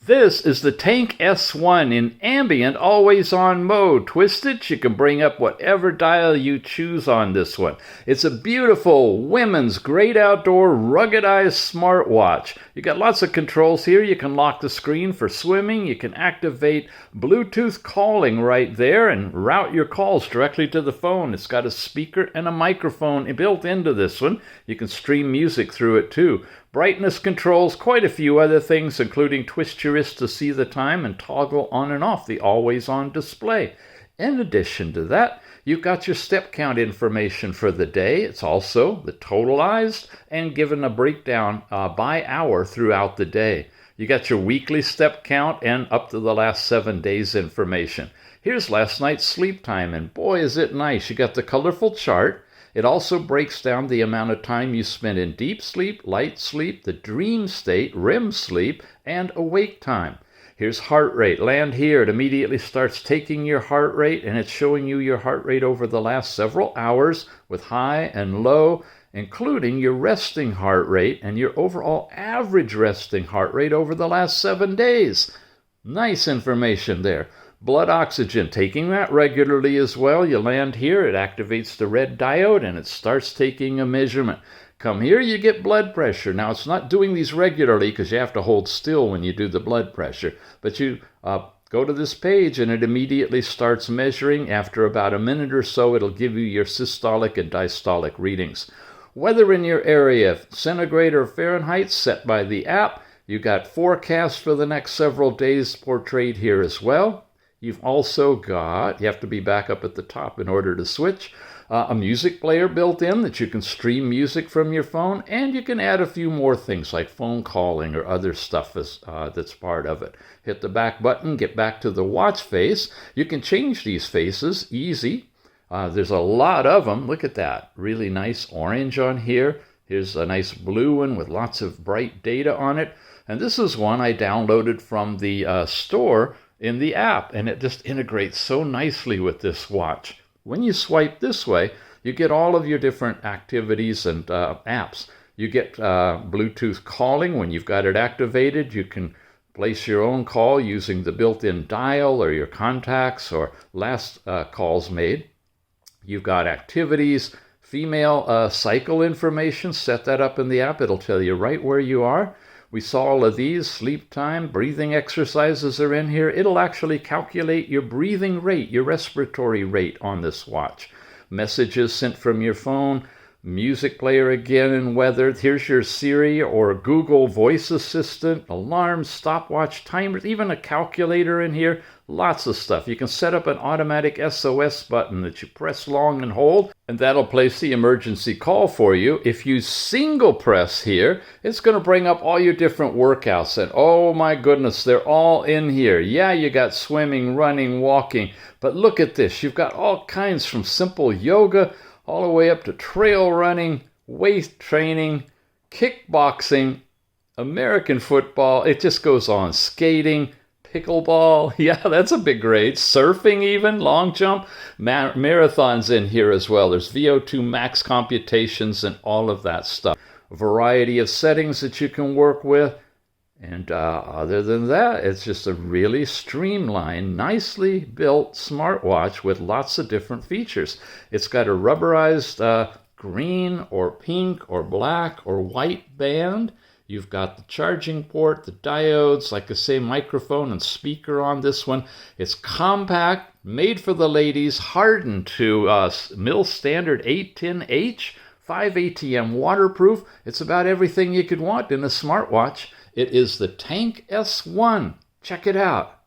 This is the Tank S1 in ambient always-on mode. Twist it, you can bring up whatever dial you choose on this one. It's a beautiful women's great outdoor ruggedized smartwatch. You got lots of controls here. You can lock the screen for swimming. You can activate Bluetooth calling right there and route your calls directly to the phone. It's got a speaker and a microphone built into this one. You can stream music through it too. Brightness controls, quite a few other things, including twist your wrist to see the time and toggle on and off the always-on display. In addition to that, you've got your step count information for the day. It's also the totalized and given a breakdown by hour throughout the day. You got your weekly step count and up to the last 7 days information. Here's last night's sleep time, and boy, is it nice. You got the colorful chart. It also breaks down the amount of time you spend in deep sleep, light sleep, the dream state, REM sleep, and awake time. Here's heart rate. Land here. It immediately starts taking your heart rate, and it's showing you your heart rate over the last several hours with high and low, including your resting heart rate and your overall average resting heart rate over the last 7 days. Nice information there. Blood oxygen, taking that regularly as well. You land here, it activates the red diode, and it starts taking a measurement. Come here, you get blood pressure. Now, it's not doing these regularly because you have to hold still when you do the blood pressure. But you go to this page, and it immediately starts measuring. After about a minute or so, it'll give you your systolic and diastolic readings. Weather in your area, centigrade or Fahrenheit, set by the app. You got forecast for the next several days portrayed here as well. You've also got, you have to be back up at the top in order to switch, a music player built in that you can stream music from your phone, and you can add a few more things like phone calling or other stuff that's part of it. Hit the back button, get back to the watch face. You can change these faces, easy. There's a lot of them. Look at that. Really nice orange on here. Here's a nice blue one with lots of bright data on it. And this is one I downloaded from the store in the app, and it just integrates so nicely with this watch. When you swipe this way, you get all of your different activities and apps. You get Bluetooth calling. When you've got it activated, you can place your own call using the built-in dial or your contacts or last calls made. You've got activities, female cycle information. Set that up in the app. It'll tell you right where you are. We saw all of these, sleep time, breathing exercises are in here. It'll actually calculate your breathing rate, your respiratory rate on this watch. Messages sent from your phone, music player again in weather. Here's your Siri or Google voice assistant, alarms, stopwatch, timers, even a calculator in here. Lots of stuff. You can set up an automatic SOS button that you press long and hold, and that'll place the emergency call for you. If you single press here, it's going to bring up all your different workouts, and oh my goodness, they're all in here. Yeah, you got swimming, running, walking, but look at this. You've got all kinds from simple yoga all the way up to trail running, weight training, kickboxing, American football. It just goes on. Skating, pickleball, yeah, that's a big grade. Surfing even, long jump, marathons in here as well. There's VO2 max computations and all of that stuff. A variety of settings that you can work with. And other than that, it's just a really streamlined, nicely built smartwatch with lots of different features. It's got a rubberized green or pink or black or white band. You've got the charging port, the diodes, like I say, microphone and speaker on this one. It's compact, made for the ladies, hardened to MIL standard 810H, 5 ATM waterproof. It's about everything you could want in a smartwatch. It is the Tank S1. Check it out.